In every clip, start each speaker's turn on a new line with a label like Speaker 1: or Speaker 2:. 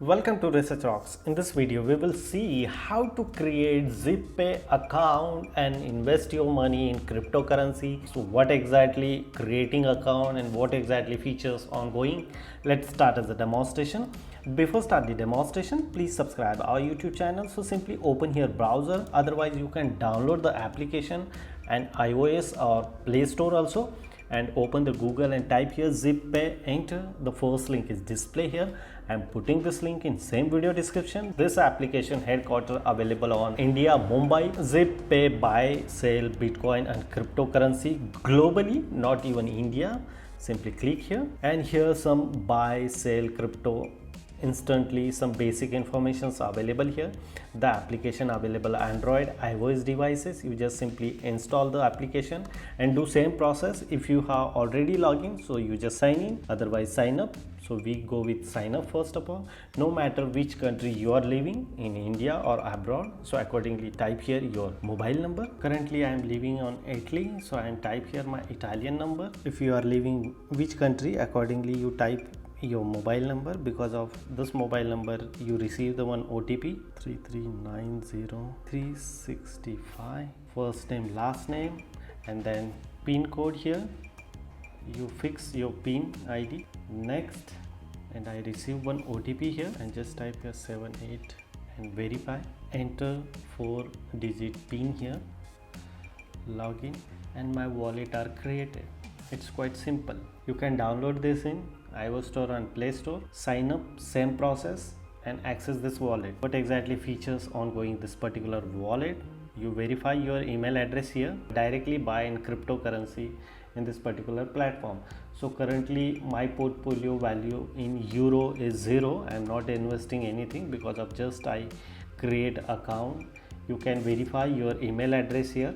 Speaker 1: Welcome to Research Rocks. In this video, we will see how to create ZebPay account and invest your money in cryptocurrency. So what exactly creating account and what exactly features ongoing. Let's start as a demonstration. Before start the demonstration, please subscribe our YouTube channel. So simply open your browser. Otherwise, you can download the application and iOS or Play Store also, and open the Google and type here ZebPay. Enter the first link is display here. I'm putting this link in same video description. This application headquarter available on India, Mumbai. ZebPay buy, sell Bitcoin and cryptocurrency globally, not even India. Simply click here, and here some buy, sell crypto instantly. Some basic informations are available here. The application available Android, iOS devices. You just simply install the application and do same process. If you have already logged in, so you just sign in, otherwise sign up. So we go with sign up first of all. No matter which country you are living in, India or abroad, so accordingly type here your mobile number. Currently I am living on Italy, so I am type here my Italian number. If you are living which country, accordingly you type your mobile number. Because of this mobile number you receive the one OTP 3390365, first name last name, and then PIN code here. You fix your PIN ID. Next, and I receive one OTP here, and just type your 78 and verify. Enter 4-digit PIN here, login, and my wallet are created. It's quite simple. You can download this in iOS Store and Play Store. Sign up, same process, and access this wallet. What exactly features ongoing this particular wallet? You verify your email address here, directly buy in cryptocurrency in this particular platform. So currently my portfolio value in euro is 0. I am not investing anything because of just I create account. You can verify your email address here.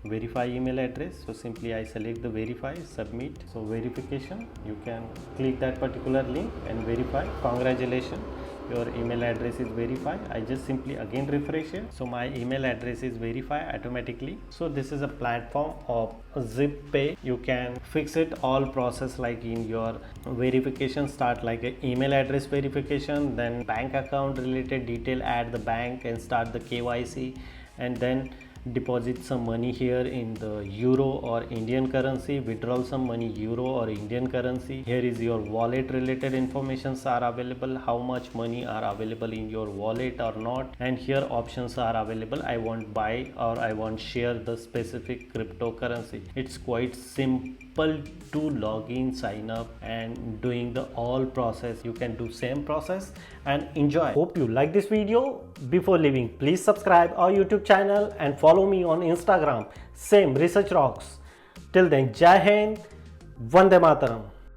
Speaker 1: Verify email address, so simply I select the verify, submit. So verification, you can click that particular link and verify. Congratulations, your email address is verified. I just simply again refresh it, so my email address is verified automatically. So this is a platform of ZebPay. You can fix it all process like in your verification start like a email address verification, then bank account related detail, add the bank and start the KYC, and then deposit some money here in the euro or Indian currency, withdraw some money euro or Indian currency. Here is your wallet related informations are available, how much money are available in your wallet or not, and here options are available. I want buy or I want share the specific cryptocurrency. It's quite simple to log in, sign up, and doing the all process. You can do same process and enjoy. Hope you like this video. Before leaving, please subscribe our YouTube channel and follow me on Instagram, same Research Rocks. Till then, Jai Hind, Vande Mataram.